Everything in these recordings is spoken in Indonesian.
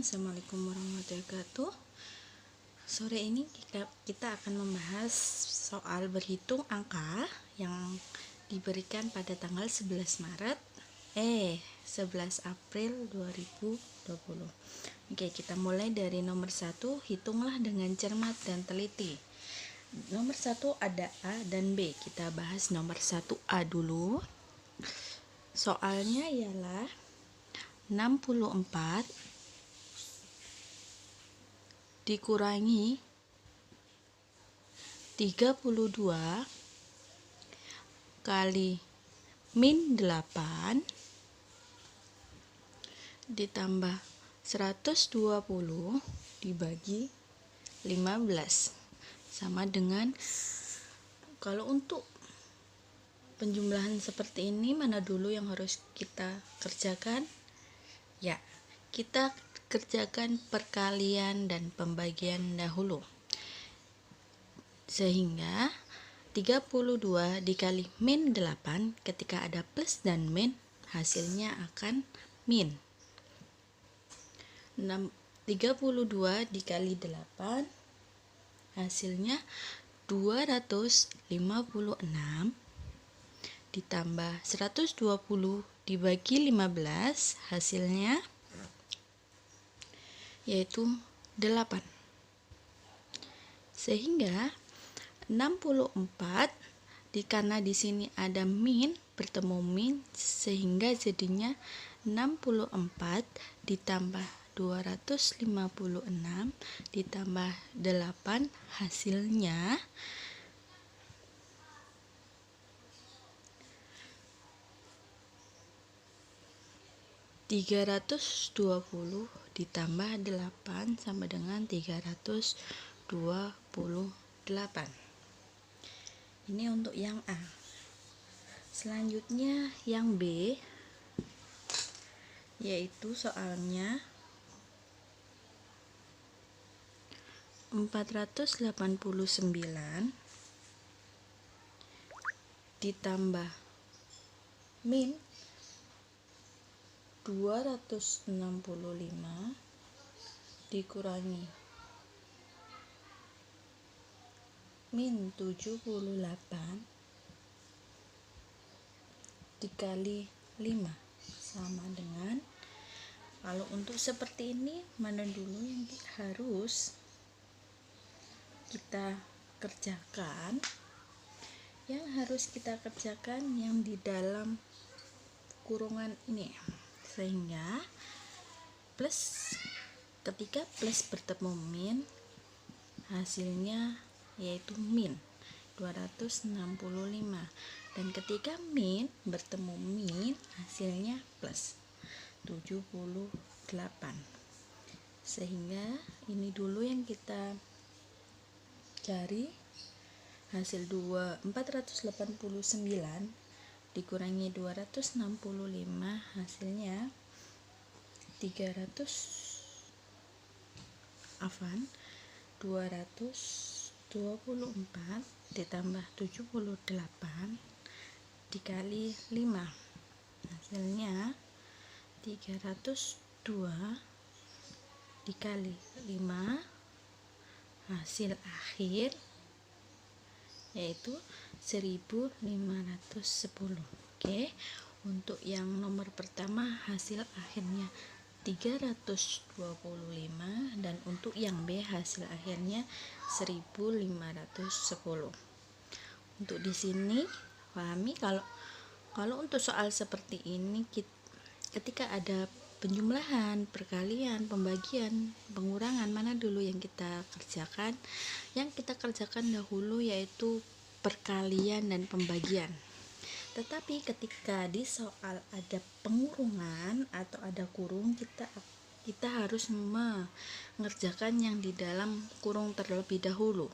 Assalamualaikum warahmatullahi wabarakatuh. Sore ini kita akan membahas soal berhitung angka yang diberikan pada tanggal 11 April 2020. Oke, kita mulai dari nomor 1. Hitunglah dengan cermat dan teliti. Nomor 1 ada A dan B. Kita bahas nomor 1A dulu. Soalnya ialah 64 dikurangi 32 kali min 8 ditambah 120 dibagi 15 sama dengan, kalau untuk penjumlahan seperti ini mana dulu yang harus kita kerjakan? Ya, kita kerjakan perkalian dan pembagian dahulu. Sehingga 32 dikali min 8, ketika ada plus dan min, hasilnya akan min. 32 dikali 8, hasilnya 256 ditambah 120 dibagi 15, hasilnya yaitu 8. Sehingga 64 karena di sini ada min bertemu min, sehingga jadinya 64 ditambah 256 ditambah 8, hasilnya 320 ditambah 8 sama dengan 328. Ini untuk yang A. Selanjutnya yang B, yaitu soalnya 489 ditambah min 265 dikurangi min 78 dikali 5 sama dengan, kalau untuk seperti ini mana dulu yang harus kita kerjakan? Yang harus kita kerjakan yang di dalam kurungan ini, sehingga plus, ketika plus bertemu min, hasilnya yaitu min 265, dan ketika min bertemu min, hasilnya plus 78. Sehingga ini dulu yang kita cari. Hasil 489 dikurangi 265, hasilnya 224 ditambah 78 dikali 5, hasilnya 302 dikali 5, hasil akhir yaitu 1510. Oke, untuk yang nomor pertama hasil akhirnya 325, dan untuk yang B hasil akhirnya 1510. Untuk di sini pahami, kalau untuk soal seperti ini, ketika ada penjumlahan, perkalian, pembagian, pengurangan, mana dulu yang kita kerjakan? Yang kita kerjakan dahulu yaitu perkalian dan pembagian. Tetapi ketika di soal ada pengurungan atau ada kurung, kita harus mengerjakan yang di dalam kurung terlebih dahulu.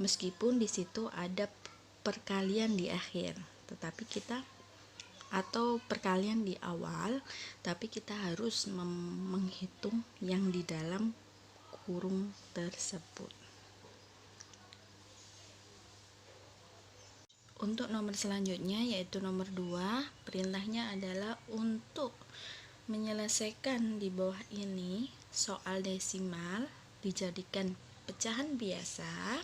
Meskipun di situ ada perkalian di akhir, tetapi atau perkalian di awal, tapi kita harus menghitung yang di dalam kurung tersebut. Untuk nomor selanjutnya yaitu nomor 2, perintahnya adalah untuk menyelesaikan di bawah ini soal desimal dijadikan pecahan biasa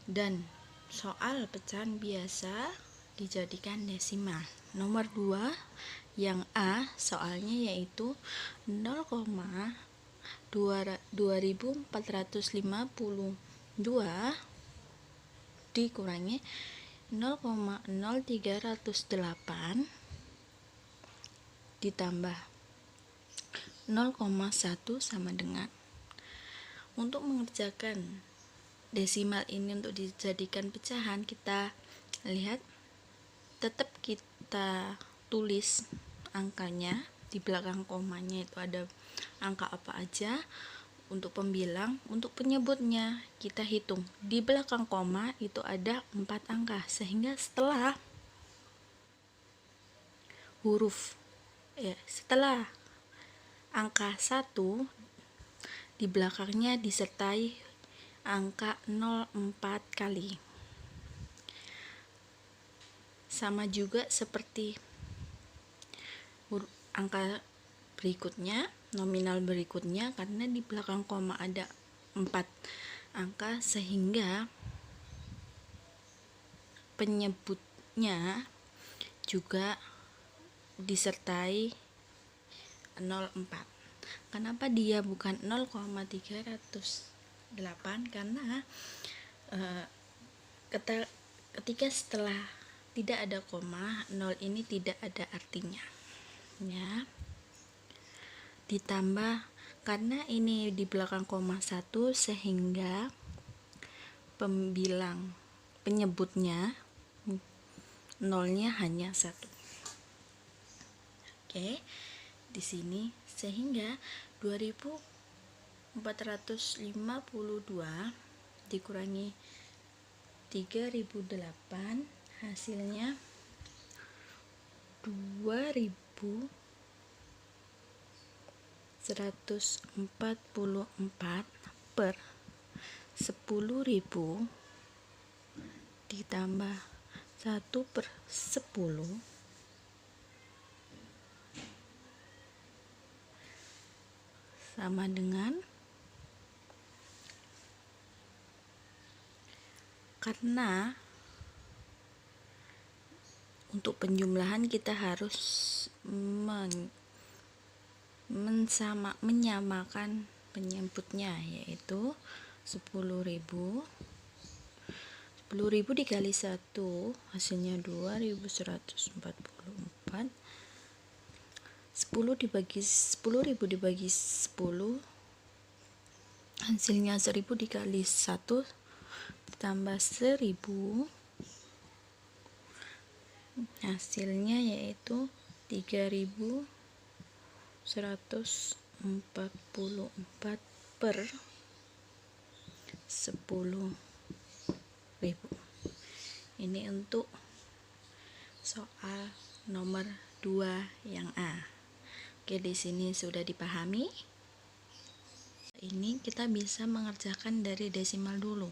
dan soal pecahan biasa dijadikan desimal. Nomor 2 yang A soalnya yaitu 0,2452 dikurangi 0,0308 ditambah 0,1 sama dengan. Untuk mengerjakan desimal ini untuk dijadikan pecahan, kita lihat tetap kita tulis angkanya di belakang komanya, itu ada angka apa aja. Untuk pembilang, untuk penyebutnya kita hitung di belakang koma itu ada 4 angka, sehingga setelah setelah angka 1 di belakangnya disertai angka 04 kali. Sama juga seperti angka berikutnya, nominal berikutnya, karena di belakang koma ada 4 angka sehingga penyebutnya juga disertai 04. Kenapa dia bukan 0,308? Karena ketika setelah tidak ada koma, 0 ini tidak ada artinya ya. Ditambah karena ini di belakang koma 1 sehingga penyebutnya nolnya hanya 1. Oke, di sini sehingga 2452 dikurangi 3008 hasilnya 2144 per 10.000 ditambah 1/10 sama dengan, karena untuk penjumlahan kita harus menyamakan penyebutnya, yaitu 10.000 dikali 1 hasilnya 2144. 10.000 dibagi 10 hasilnya 1000 dikali 1 ditambah 1000 hasilnya yaitu 3144 per 10.000. Ini untuk soal nomor 2 yang A. Oke, di sini sudah dipahami. Ini kita bisa mengerjakan dari desimal dulu,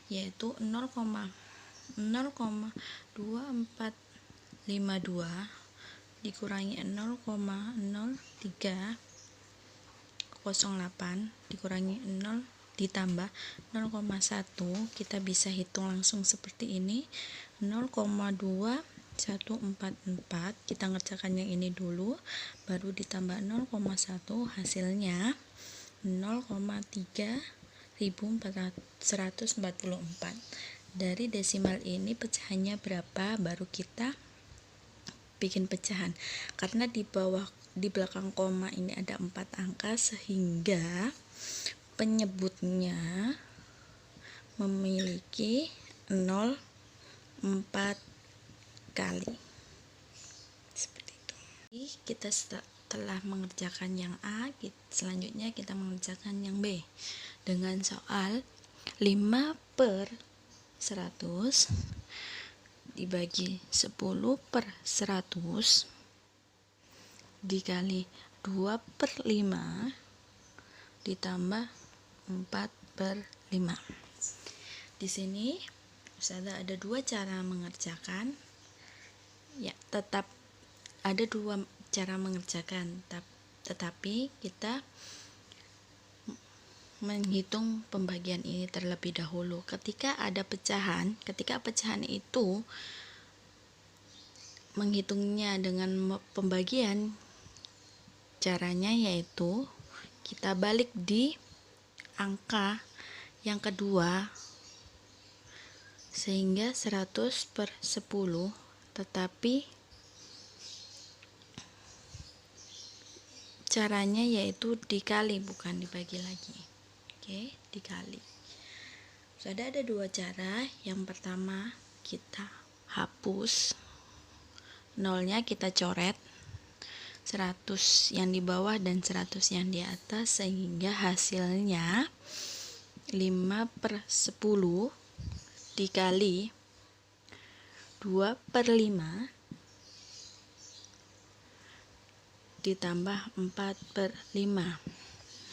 yaitu 0,2452 dikurangi 0,0308 dikurangi 0 ditambah 0,1. Kita bisa hitung langsung seperti ini, 0,2144. Kita ngerjakan yang ini dulu, baru ditambah 0,1 hasilnya 0,3444. Dari desimal ini pecahannya berapa, baru kita bikin pecahan. Karena di belakang koma ini ada 4 angka sehingga penyebutnya memiliki 0 4 kali. Seperti itu. Kita telah mengerjakan yang A, selanjutnya kita mengerjakan yang B dengan soal 5/100 dibagi 10/100 dikali 2/5 ditambah 4/5. Di sini Ustazah ada 2 cara mengerjakan. Ya, tetap ada 2 cara mengerjakan, tetapi kita menghitung pembagian ini terlebih dahulu. Ketika pecahan itu menghitungnya dengan pembagian, caranya yaitu kita balik di angka yang kedua sehingga 100/10, tetapi caranya yaitu dikali, bukan dibagi lagi. Oke, dikali. Sudah ada dua cara. Yang pertama, kita hapus nolnya, kita coret 100 yang di bawah dan 100 yang di atas, sehingga hasilnya 5/10 dikali 2/5 ditambah 4/5.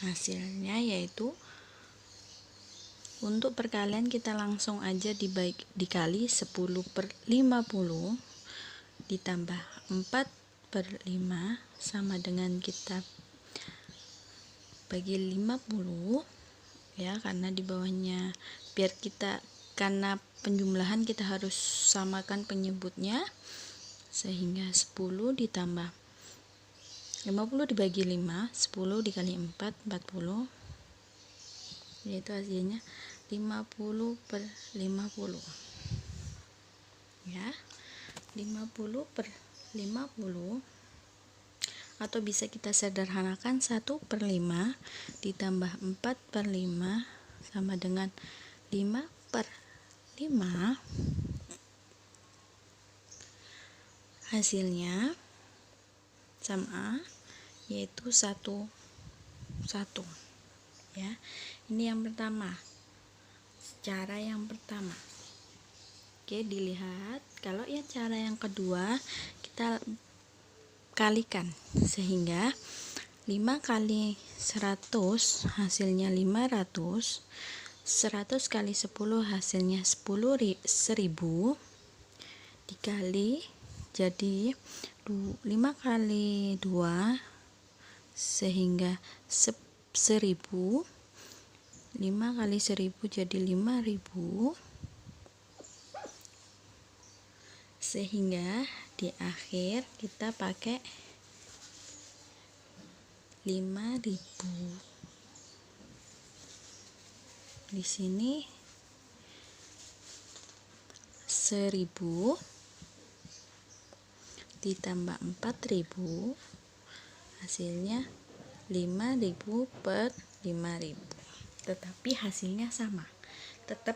Hasilnya yaitu, untuk perkalian kita langsung aja dikali 10/50 ditambah 4/5 sama dengan kita bagi 50 ya, karena di bawahnya karena penjumlahan kita harus samakan penyebutnya, sehingga 10 ditambah 50 dibagi 5, 10 dikali 4, 40, yaitu hasilnya 50/50 ya. 50/50, atau bisa kita sederhanakan 1/5 ditambah 4/5 sama dengan 5/5. Hasilnya sama, yaitu 1/1 ya. Ini yang pertama, cara yang pertama. Oke, dilihat. Kalau yang cara yang kedua, kita kalikan, sehingga 5 kali 100 hasilnya 500, 100 kali 10 hasilnya 1000, dikali jadi 5 kali 2 sehingga 1000, 5 kali 1000 jadi 5000, sehingga di akhir kita pakai 5000. Di sini 1000 ditambah 4000 hasilnya 5000/5000, tetapi hasilnya sama, tetap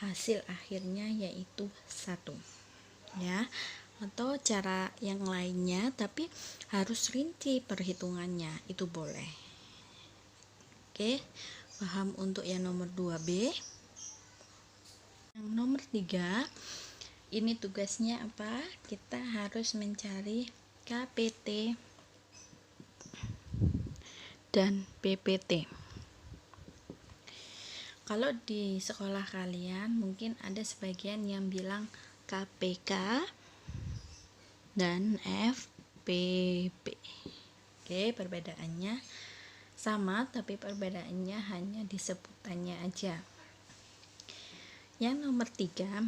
hasil akhirnya yaitu 1 ya. Atau cara yang lainnya, tapi harus rinci perhitungannya, itu boleh. Oke, paham untuk yang nomor 2B. Yang nomor 3, ini tugasnya apa? Kita harus mencari KPT dan PPT. Kalau di sekolah kalian mungkin ada sebagian yang bilang KPK dan FPP. Oke, perbedaannya sama, tapi perbedaannya hanya di sebutannya aja. Yang nomor 3,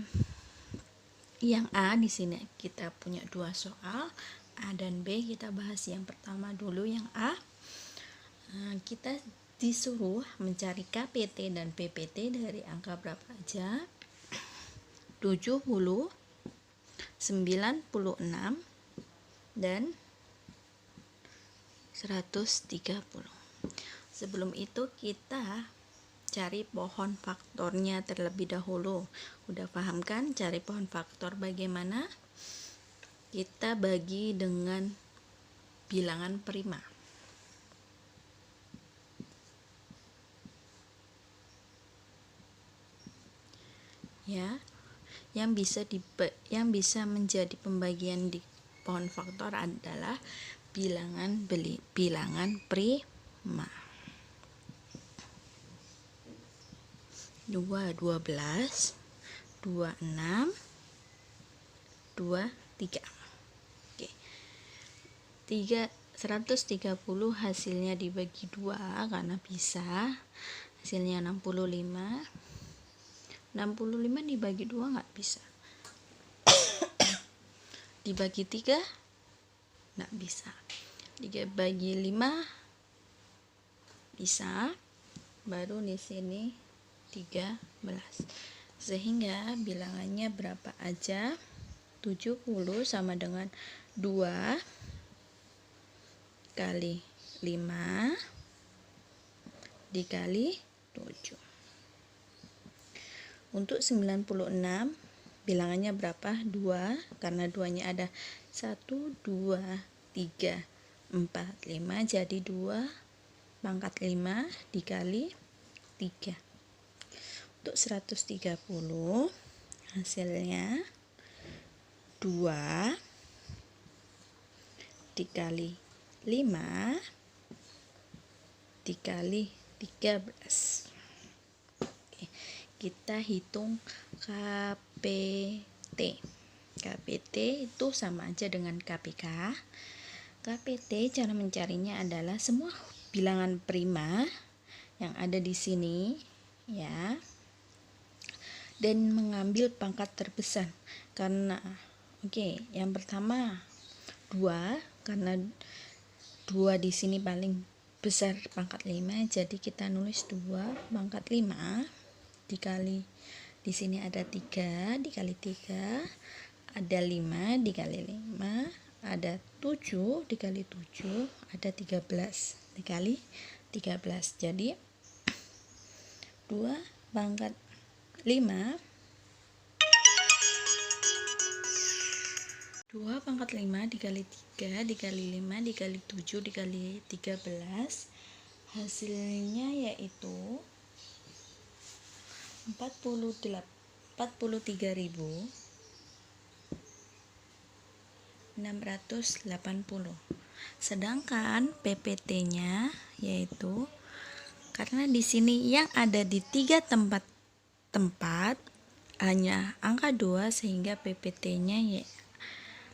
yang A, di sini kita punya 2 soal, A dan B. Kita bahas yang pertama dulu, yang A. Kita disuruh mencari KPT dan PPT dari angka berapa aja? 70, 96 dan 130. Sebelum itu kita cari pohon faktornya terlebih dahulu. Udah paham kan cari pohon faktor bagaimana? Kita bagi dengan bilangan prima. Ya, yang bisa menjadi pembagian di pohon faktor adalah bilangan prima. 2 12, 2 6, 2 3. Oke. 3 130 hasilnya dibagi 2 karena bisa, hasilnya 65. 65 dibagi 2 nggak bisa. Dibagi 3 nggak bisa. Dibagi 5 bisa. Baru di sini 13. Sehingga bilangannya berapa aja? 70 sama dengan 2 kali 5 dikali 7. Untuk 96 bilangannya berapa? 2, karena 2-nya ada 1, 2, 3, 4, 5, jadi 2 pangkat 5 dikali 3. Untuk 130 hasilnya 2 dikali 5 dikali 13. Oke, kita hitung KPT. KPT itu sama aja dengan KPK. KPT cara mencarinya adalah semua bilangan prima yang ada di sini ya, dan mengambil pangkat terbesar. Karena yang pertama 2, karena 2 di sini paling besar pangkat 5, jadi kita nulis 2 pangkat 5 dikali, di sini ada 3 dikali 3, ada 5 dikali 5, ada 7 dikali 7, ada 13 dikali 13. Jadi 2 pangkat 5 2 pangkat 5 dikali 3 dikali 5 dikali 7 dikali 13, hasilnya yaitu 43.680. Sedangkan PPT-nya yaitu, karena di sini yang ada di 3 tempat hanya angka 2, sehingga PPT-nya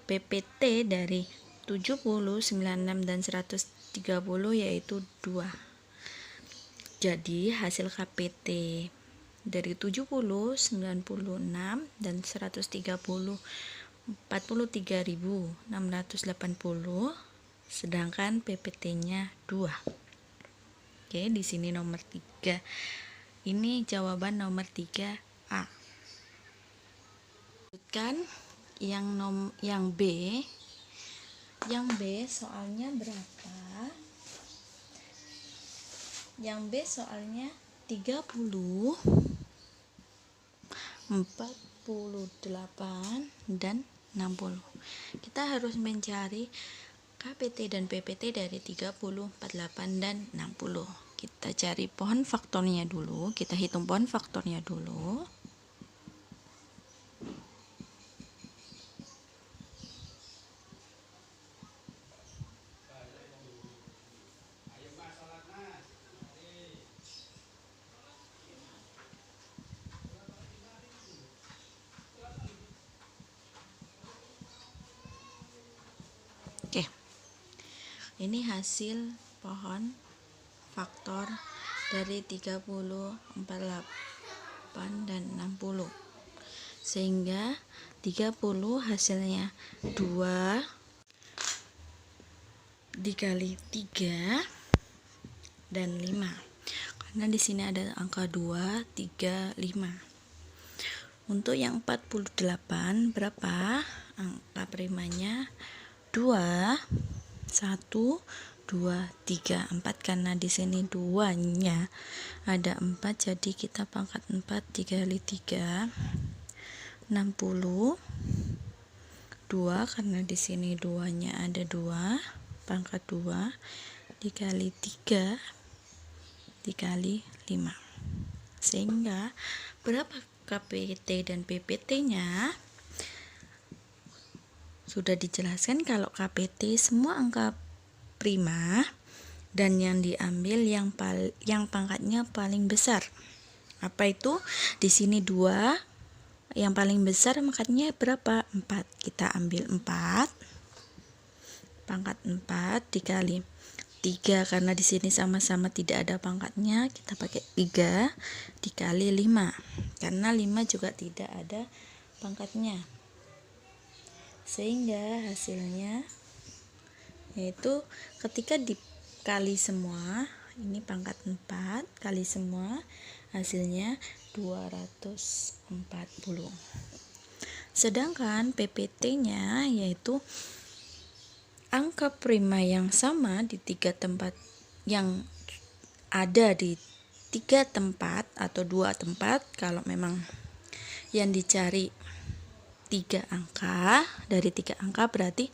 PPT dari 70, 96 dan 130 yaitu 2. Jadi hasil KPT dari 70, 96 dan 130 43.680, sedangkan PPT-nya 2. Oke, di sini nomor 3. Ini jawaban nomor 3A. Lanjutkan yang B. Yang B soalnya berapa? Yang B soalnya 30, 48 dan 60. Kita harus mencari KPT dan PPT dari 30, 48 dan 60. Kita cari pohon faktornya dulu, kita hitung pohon faktornya dulu. Oke, ini hasil pohon faktor dari 30, 48 dan 60. Sehingga 30 hasilnya 2 dikali 3 dan 5. Karena di sini ada angka 2, 3, 5. Untuk yang 48 berapa? Angka primanya 2, 1, 2, 3, 4, karena di sini 2-nya ada 4, jadi kita pangkat 4 dikali 3, 60. 2 karena di sini 2-nya ada 2, pangkat 2 dikali 3 dikali 5. Sehingga berapa KPT dan PPT-nya? Sudah dijelaskan kalau KPT semua angka prima dan yang diambil yang pangkatnya paling besar. Apa itu? Di sini 2, yang paling besar pangkatnya berapa? 4. Kita ambil 4 pangkat 4 dikali 3, karena di sini sama-sama tidak ada pangkatnya, kita pakai 3 dikali 5, karena 5 juga tidak ada pangkatnya, sehingga hasilnya yaitu ketika dikali semua, ini pangkat 4 kali semua, hasilnya 240. Sedangkan PPT-nya yaitu angka prima yang sama di 3 tempat, yang ada di 3 tempat atau 2 tempat. Kalau memang yang dicari 3 angka, dari 3 angka berarti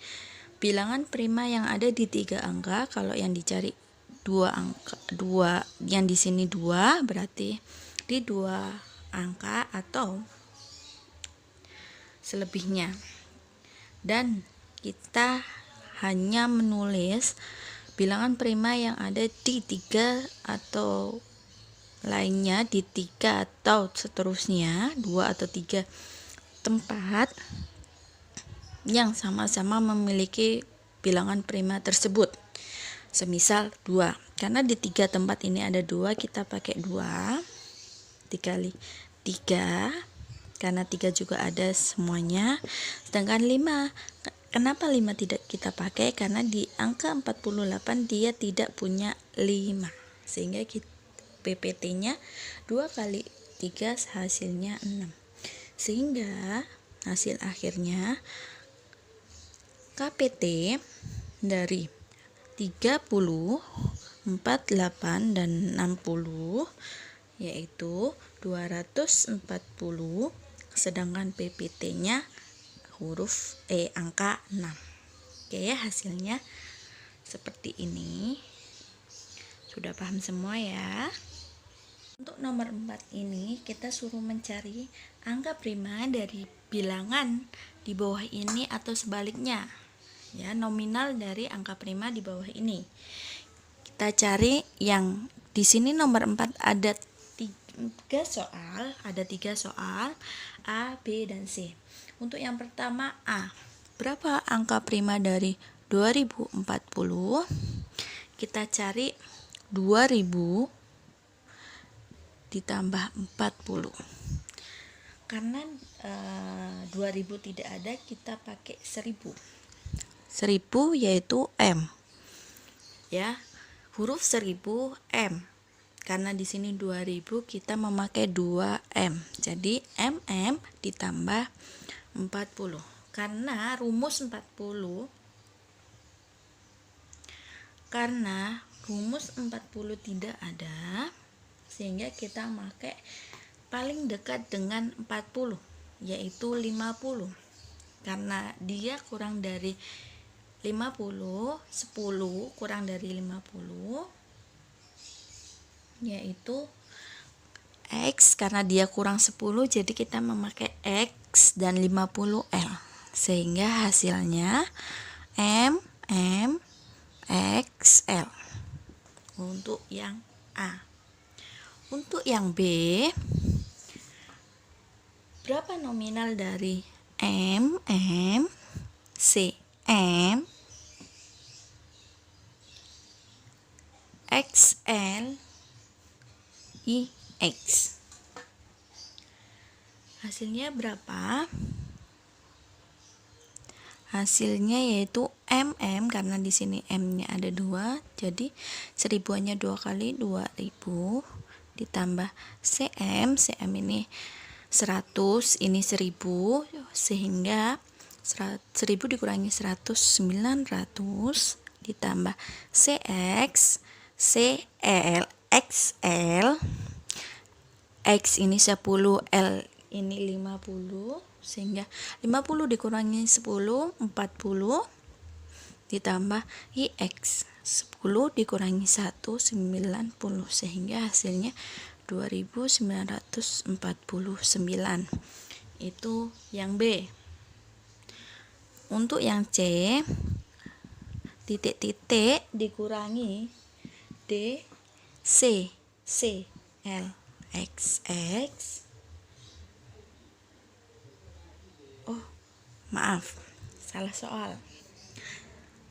bilangan prima yang ada di 3 angka. Kalau yang dicari 2 angka, 2 yang di sini 2, berarti di 2 angka atau selebihnya. Dan kita hanya menulis bilangan prima yang ada di 3 atau lainnya, di 3 atau seterusnya, 2 atau 3 tempat yang sama-sama memiliki bilangan prima tersebut. Semisal 2, karena di 3 tempat ini ada 2, kita pakai 2 dikali 3, karena 3 juga ada semuanya. Sedangkan 5, kenapa 5 tidak kita pakai? Karena di angka 48 dia tidak punya 5, sehingga PPT-nya 2 kali 3 hasilnya 6, sehingga hasil akhirnya KPT dari 30, 48, dan 60 yaitu 240, sedangkan PPT-nya huruf angka 6. Oke ya, hasilnya seperti ini. Sudah paham semua ya? Untuk nomor 4 ini kita suruh mencari angka prima dari bilangan di bawah ini atau sebaliknya. Ya, nominal dari angka prima di bawah ini. Kita cari yang di sini nomor 4 ada 3 soal A, B, dan C. Untuk yang pertama A, berapa angka prima dari 2040? Kita cari 2000 ditambah 40. Karena 2000 tidak ada, kita pakai 1000. 1000 yaitu M. Ya, huruf 1000 M. Karena di sini 2000 kita memakai 2M. Jadi MM ditambah 40. Karena rumus 40 tidak ada, sehingga kita pakai paling dekat dengan 40 yaitu 50. Karena dia kurang dari 50, 10 kurang dari 50 yaitu X. Karena dia kurang 10, jadi kita memakai X dan 50L, sehingga hasilnya MXL untuk yang A. Untuk yang B, berapa nominal dari CM XL IX? Hasilnya berapa? Hasilnya yaitu MM, karena di sini M-nya ada 2, jadi seribuannya 2 kali 2000 ditambah CM ini 100, ini 1000, sehingga 1000 dikurangi 100, 900 ditambah CX, CL, XL, X ini 10, L ini 50, sehingga 50 dikurangi 10, 40 ditambah IX, 10 dikurangi 1, 90, sehingga hasilnya 2949. Itu yang B. Untuk yang C, titik-titik dikurangi D, C, L, XX. Oh, maaf, salah soal.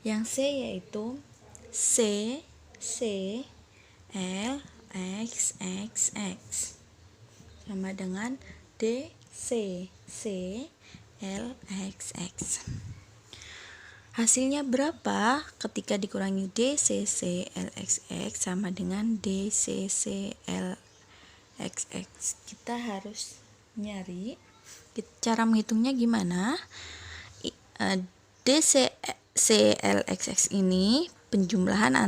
Yang C yaitu C C L X X X sama dengan D C C L X X. Hasilnya berapa ketika dikurangi D C C L X X sama dengan D C C L X X? Kita harus nyari cara menghitungnya gimana. D C C L X X ini penjumlahan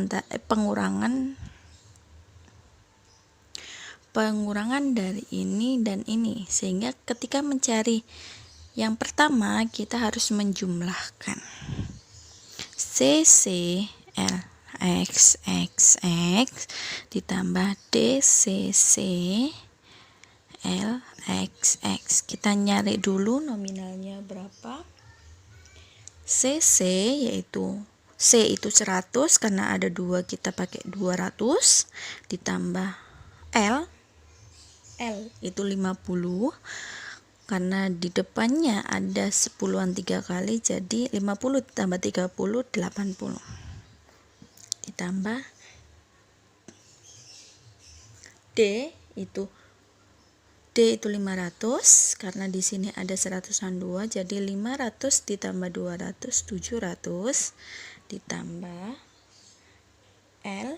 pengurangan dari ini dan ini, sehingga ketika mencari yang pertama kita harus menjumlahkan C C L X X X ditambah D C C L X X. Kita nyari dulu nominalnya berapa. C C yaitu C itu 100 karena ada 2 kita pakai 200 ditambah L itu 50 karena di depannya ada 10-an 3 kali, jadi 50 ditambah 30 80 ditambah D itu 500 karena di sini ada 102, jadi 500 ditambah 200 700 ditambah L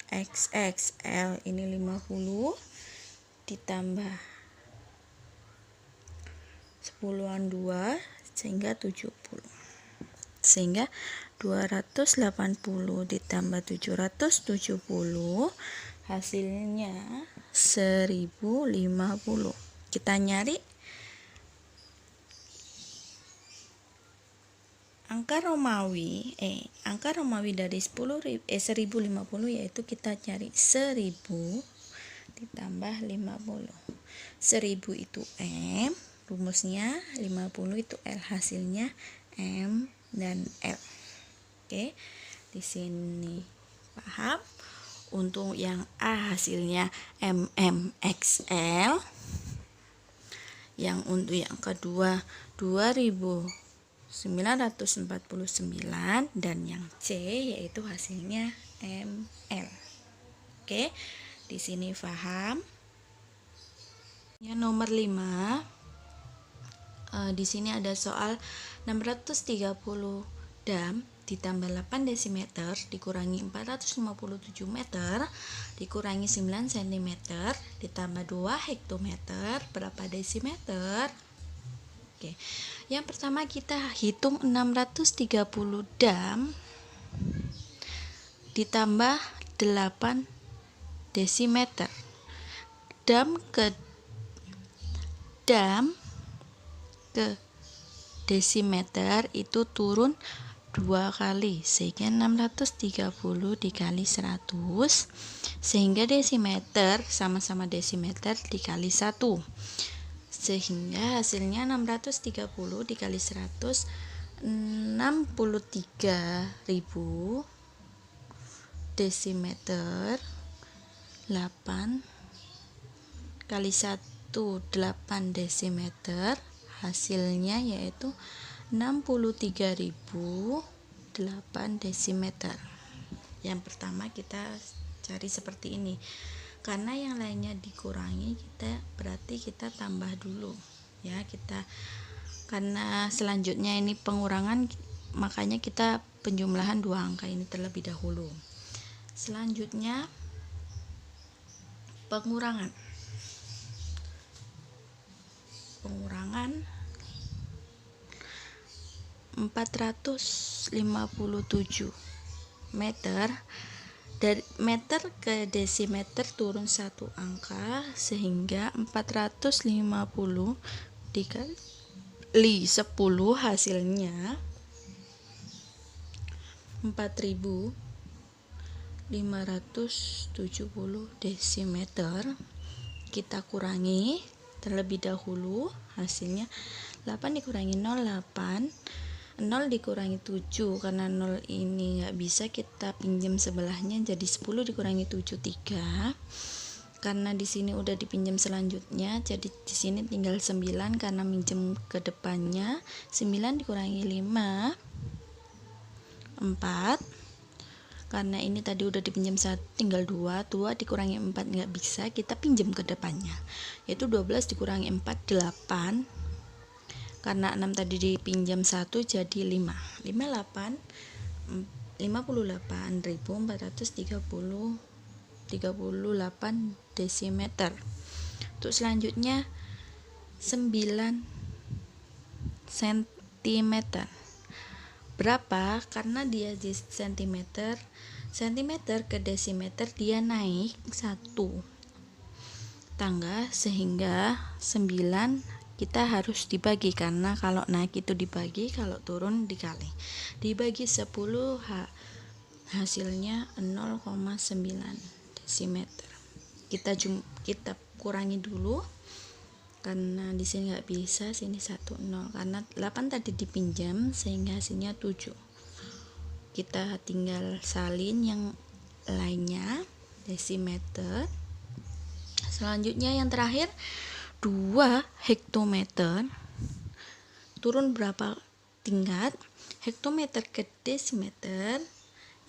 XX L ini 50 ditambah 10-an 2 sehingga 70, sehingga 280 ditambah 770 hasilnya 1050. Kita nyari angka Romawi dari 1050 yaitu kita cari 1000 ditambah 50. 1000 itu M, rumusnya 50 itu L, hasilnya M dan L. Oke, di sini paham. Untuk yang A hasilnya MMXL. Yang untuk yang kedua 2949 dan yang C yaitu hasilnya ML. Oke, di sini paham. Yang nomor 5, di sini ada soal 630 dam ditambah 8 desimeter dikurangi 457 meter dikurangi 9 cm ditambah 2 hektometer berapa desimeter? Oke, yang pertama kita hitung 630 dam ditambah 8 desimeter. Dam ke desimeter itu turun 2 kali, sehingga 630 dikali 100 sehingga desimeter sama-sama desimeter dikali 1 sehingga hasilnya 630 dikali 100 63.000 desimeter. 8 kali 1 8 desimeter, hasilnya yaitu 63.008 desimeter. Yang pertama kita cari seperti ini, karena yang lainnya dikurangi berarti kita tambah dulu ya, karena selanjutnya ini pengurangan, makanya kita penjumlahan 2 angka ini terlebih dahulu. Selanjutnya pengurangan 457 meter. Dari meter ke desimeter turun 1 angka, sehingga 450 dikali 10 hasilnya 4570 desimeter. Kita kurangi terlebih dahulu, hasilnya 8 dikurangi 0 8, 0 dikurangi 7 karena 0 ini nggak bisa kita pinjam sebelahnya, jadi 10 dikurangi 7 3 karena di sini udah dipinjam selanjutnya, jadi di sini tinggal 9 karena minjem ke depannya. 9 dikurangi 5 4. Karena ini tadi udah dipinjam 1, tinggal 2 dikurangi 4 nggak bisa, kita pinjam ke depannya, yaitu 12 dikurangi 4, 8. Karena 6 tadi dipinjam 1 jadi 5. 58.438 desimeter. Untuk selanjutnya 9 cm. Berapa? Karena dia di cm ke desimeter dia naik 1 tangga, sehingga 9 kita harus dibagi, karena kalau naik itu dibagi, kalau turun dikali. Dibagi 10 hasilnya 0,9 desimeter. Kita kurangi dulu, karena di sini nggak bisa, sini 1 0, karena 8 tadi dipinjam sehingga hasilnya 7. Kita tinggal salin yang lainnya desimeter. Selanjutnya yang terakhir 2 hektometer. Turun berapa tingkat? Hektometer ke desimeter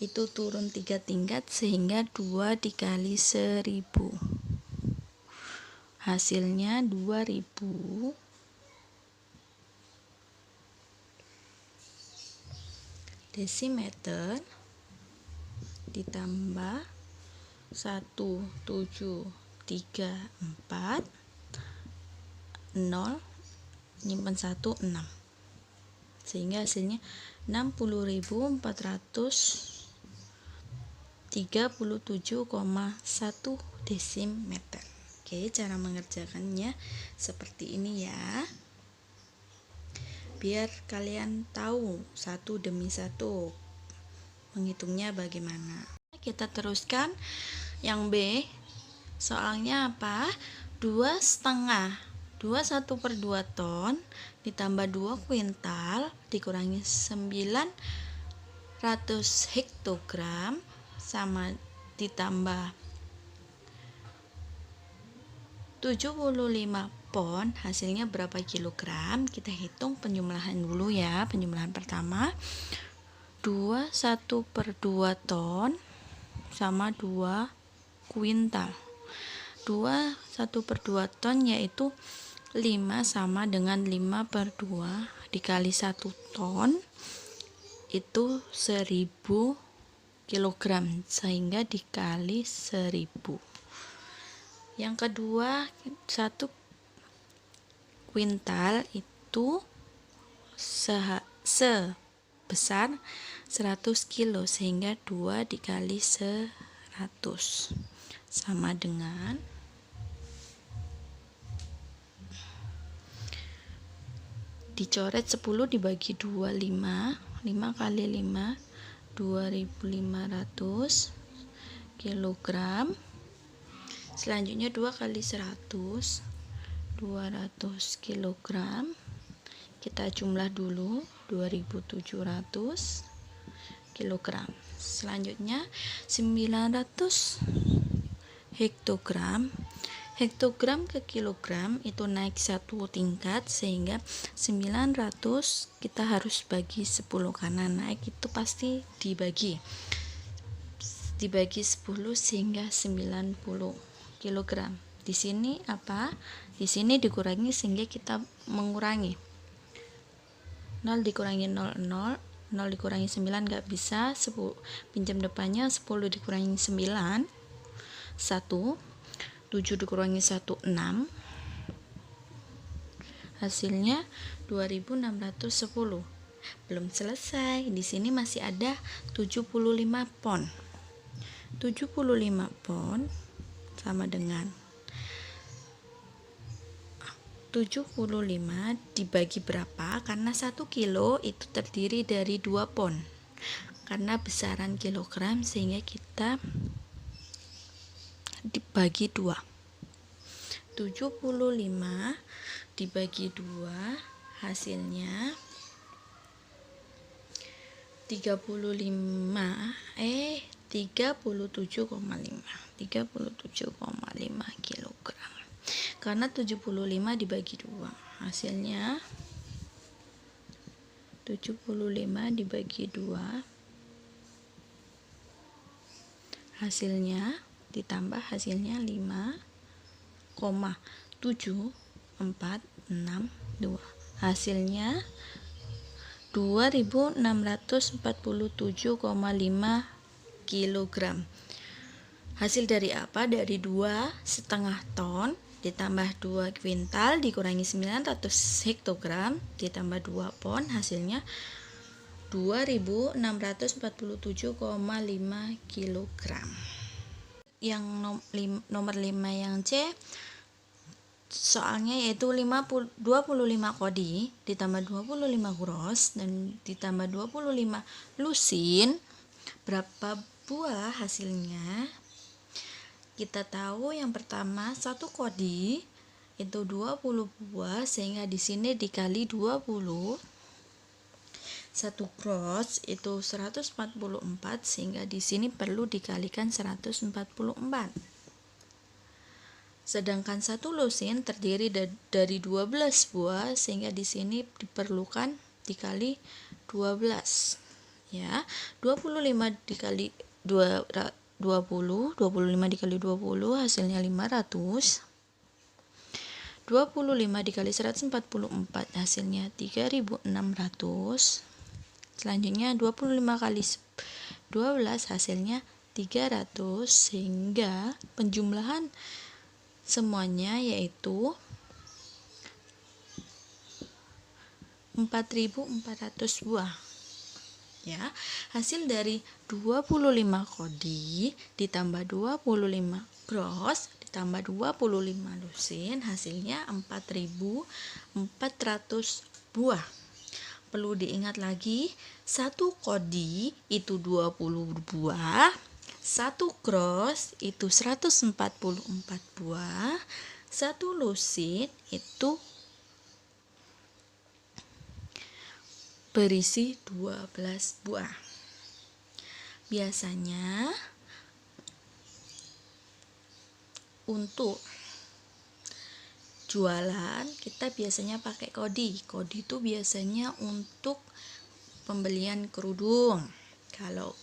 itu turun 3 tingkat, sehingga 2 dikali 1000. Hasilnya 2000 desimeter ditambah 1734 0 nyimpen 1 6, sehingga hasilnya 60.437,1 desimeter. Oke, cara mengerjakannya seperti ini ya, biar kalian tahu satu demi satu menghitungnya bagaimana. Kita teruskan yang B. Soalnya apa? 2,5 1/2 ton ditambah 2 kuintal dikurangi 900 hektogram sama ditambah 75 pon, hasilnya berapa kilogram? Kita hitung penjumlahan dulu ya. Penjumlahan pertama 1/2 ton sama 2 kuintal. 1/2 ton yaitu 5 sama dengan 5/2 dikali 1 ton itu 1000 kilogram, sehingga dikali 1000. Yang kedua 1 kuintal itu sebesar 100 kilo, sehingga 2 dikali 100 sama dengan dicoret 10 dibagi 2 5 kali 5 2500 kilogram. Selanjutnya 2 kali 100 200 kilogram. Kita jumlah dulu 2700 kilogram. Selanjutnya 900 hektogram. Hektogram ke kilogram itu naik 1 tingkat, sehingga 900 kita harus bagi 10, karena naik itu pasti dibagi 10 sehingga 90 kilogram. Di sini apa? Di sini dikurangi sehingga kita mengurangi. 0 dikurangi 0 0 dikurangi 9 nggak bisa. 10 pinjam depannya 10 dikurangi 9 1. 7 dikurangi 1 6. Hasilnya 2610. Belum selesai. Di sini masih ada 75 pon. 75 pon sama dengan 75 dibagi berapa? Karena 1 kilo itu terdiri dari 2 pon. Karena besaran kilogram, sehingga kita dibagi 2. 75 dibagi 2 hasilnya 37,5 kilogram. Karena 75 dibagi 2 hasilnya 75 dibagi 2 hasilnya ditambah hasilnya 5,7462, hasilnya 2647,5 kg. Hasil dari apa? Dari 2,5 ton ditambah 2 kuintal dikurangi 900 hektogram ditambah 2 pon, hasilnya 2647,5 kg. Yang nomor 5 yang C, soalnya yaitu 25 kodi ditambah 25 gros dan ditambah 25 lusin. Berapa buah hasilnya? Kita tahu yang pertama 1 kodi itu 20 buah, sehingga di sini dikali 20. 1 gros itu 144, sehingga di sini perlu dikalikan 144. Sedangkan 1 lusin terdiri dari 12 buah, sehingga di sini diperlukan dikali 12. Ya, 25 dikali 25 dikali 20 hasilnya 500. 25 dikali 144 hasilnya 3600. Selanjutnya 25 kali 12 hasilnya 300, sehingga penjumlahan semuanya yaitu 4400 buah. Ya, hasil dari 25 kodi ditambah 25 gros ditambah 25 lusin hasilnya 4400 buah. Perlu diingat lagi, 1 kodi itu 20 buah, 1 gros itu 144 buah, 1 lusin itu berisi 12 buah. Biasanya untuk jualan kita biasanya pakai kodi. Kodi itu biasanya untuk pembelian kerudung. Kalau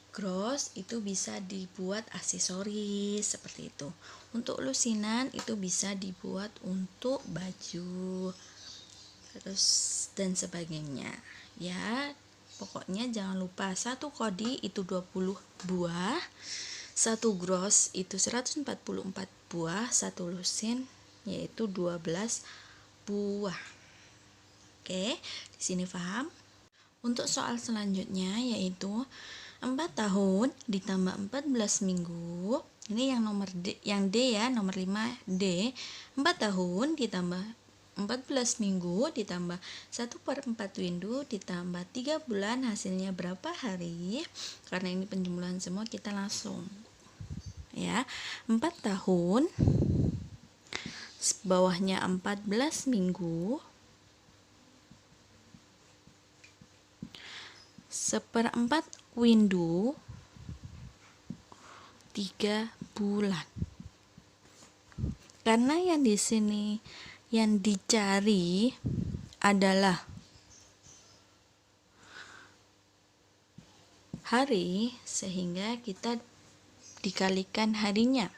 gros itu bisa dibuat aksesoris seperti itu. Untuk lusinan itu bisa dibuat untuk baju terus dan sebagainya. Ya, pokoknya jangan lupa 1 kodi itu 20 buah, 1 gros itu 144 buah, 1 lusin yaitu 12 buah. Oke, di sini paham? Untuk soal selanjutnya yaitu 4 tahun ditambah 14 minggu. Ini yang nomor D, yang D ya, nomor 5D. 4 tahun ditambah 14 minggu ditambah 1/4 windu ditambah 3 bulan hasilnya berapa hari? Karena ini penjumlahan semua kita langsung ya. 4 tahun bawahnya 14 minggu 1/4 windu 3 bulan. Karena yang di sini yang dicari adalah hari, sehingga kita dikalikan harinya.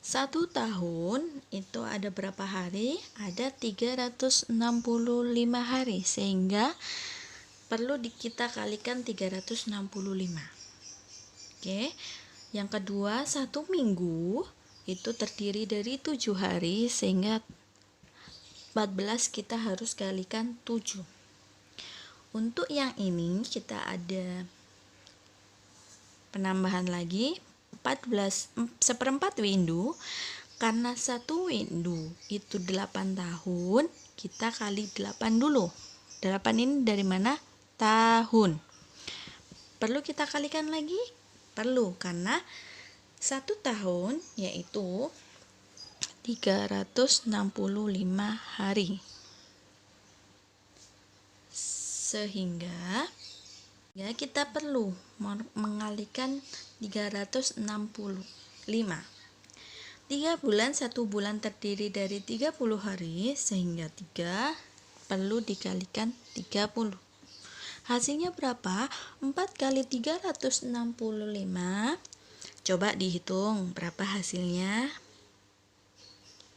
1 tahun itu ada berapa hari? Ada 365 hari, sehingga perlu kita kalikan 365. Oke. Yang kedua, 1 minggu itu terdiri dari 7 hari, sehingga 14 kita harus kalikan 7. Untuk yang ini kita ada penambahan lagi 1/4 windu. Karena 1 windu itu 8 tahun, kita kali 8 dulu. 8 ini dari mana? Tahun. Perlu kita kalikan lagi? Perlu, karena 1 tahun yaitu 365 hari. Sehingga ya kita perlu mengalikan 365. 3 bulan, 1 bulan terdiri dari 30 hari, sehingga 3 perlu dikalikan 30. Hasilnya berapa? 4 kali 365. Coba dihitung berapa hasilnya.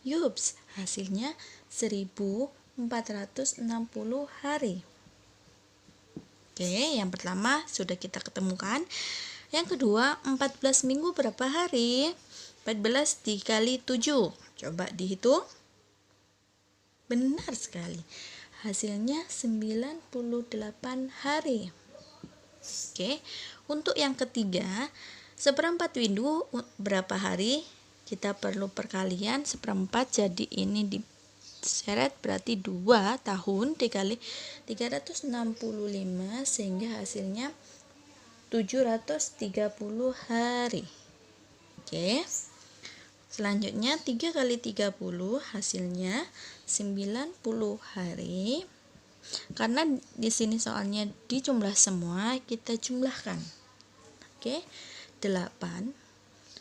Yups, hasilnya 1460 hari. Oke, yang pertama sudah kita ketemukan. Yang kedua, 14 minggu berapa hari? 14 dikali 7. Coba dihitung. Benar sekali. Hasilnya 98 hari. Oke, untuk yang ketiga, seperempat windu berapa hari? Kita perlu perkalian seperempat, jadi ini diseret berarti 2 tahun dikali 365 sehingga hasilnya 730 hari. Oke. Selanjutnya 3 kali 30 hasilnya 90 hari. Karena di sini soalnya dijumlah semua, kita jumlahkan. Oke. 8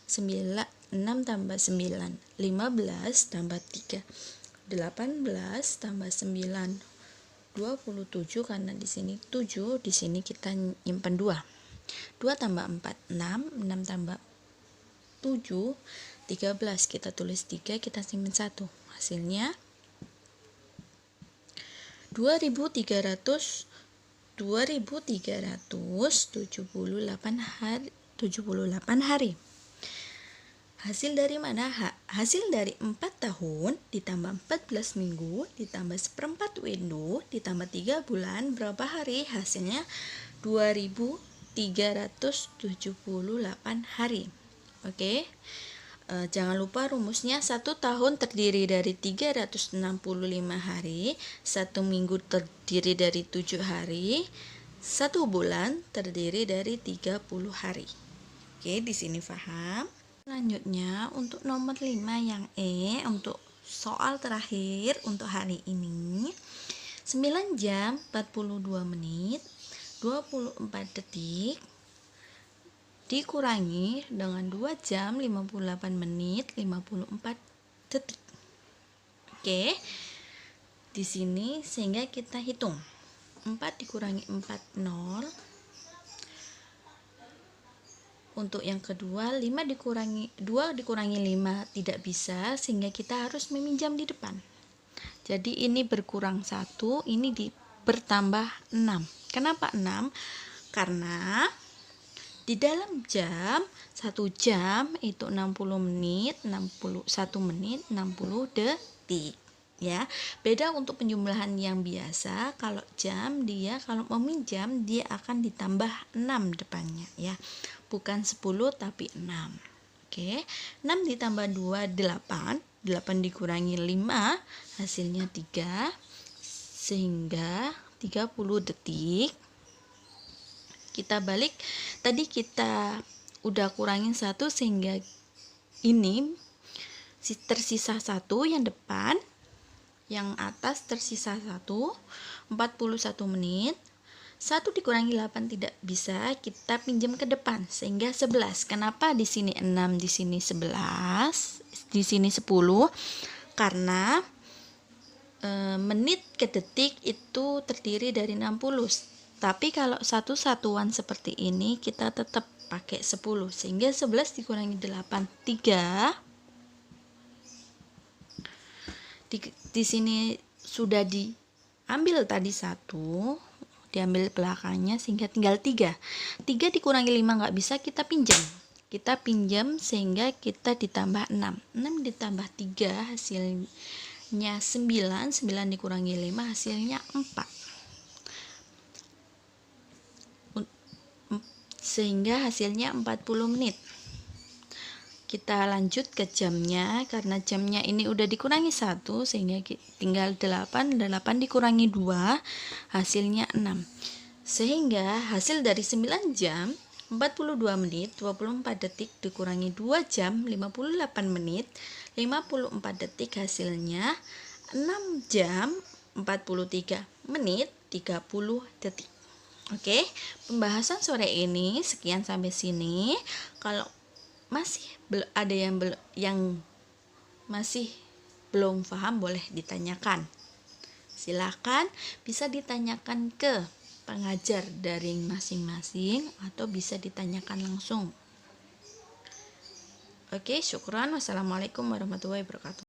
9 6 tambah 9 15 tambah 3 18 tambah 9 27, karena di sini 7, di sini kita nyimpen 2 tambah 4 6 tambah 7 13, kita tulis 3, kita simpan 1, hasilnya 2378 hari. Hasil dari mana? Hasil dari 4 tahun ditambah 14 minggu ditambah seperempat windu ditambah 3 bulan berapa hari? Hasilnya 2378 hari. Oke. Jangan lupa rumusnya, 1 tahun terdiri dari 365 hari, 1 minggu terdiri dari 7 hari, 1 bulan terdiri dari 30 hari. Oke, di sini paham? Selanjutnya untuk nomor 5 yang E, untuk soal terakhir untuk hari ini, 9 jam 42 menit 24 detik dikurangi dengan 2 jam 58 menit 54 detik. Oke. Di sini sehingga kita hitung. 4 dikurangi 4 0. Untuk yang kedua, 2 dikurangi 5 tidak bisa, sehingga kita harus meminjam di depan. Jadi ini berkurang 1, ini bertambah 6. Kenapa 6? Karena di dalam jam, 1 jam itu 60 menit, 61 menit, 60 detik. Ya, beda untuk penjumlahan yang biasa. Kalau jam, kalau meminjam dia akan ditambah 6 depannya, ya. Bukan 10 tapi 6. Oke. 6 ditambah 2 8. 8 dikurangi 5 hasilnya 3. Sehingga 30 detik. Kita balik, tadi kita udah kurangin 1 sehingga ini tersisa 1 yang depan, yang atas tersisa 1, 41 menit. 1 dikurangi 8 tidak bisa, kita pinjam ke depan sehingga 11. Kenapa di sini 6, di sini 11, di sini 10? Karena menit ke detik itu terdiri dari 60. Tapi kalau satu satuan seperti ini kita tetap pakai 10, sehingga 11 dikurangi 8 3. Di sini sudah diambil tadi 1, diambil belakangnya sehingga tinggal 3. 3 dikurangi 5 nggak bisa, kita pinjam sehingga kita ditambah 6. 6 ditambah 3 hasilnya 9. 9 dikurangi 5 hasilnya 4. Sehingga hasilnya 40 menit. Kita lanjut ke jamnya, karena jamnya ini udah dikurangi 1 sehingga tinggal 8 dikurangi 2 hasilnya 6. Sehingga hasil dari 9 jam 42 menit 24 detik dikurangi 2 jam 58 menit 54 detik hasilnya 6 jam 43 menit 30 detik. Oke, pembahasan sore ini sekian sampai sini. Kalau masih ada yang masih belum paham, boleh ditanyakan. Silakan bisa ditanyakan ke pengajar daring masing-masing atau bisa ditanyakan langsung. Oke, syukran. Wassalamualaikum warahmatullahi wabarakatuh.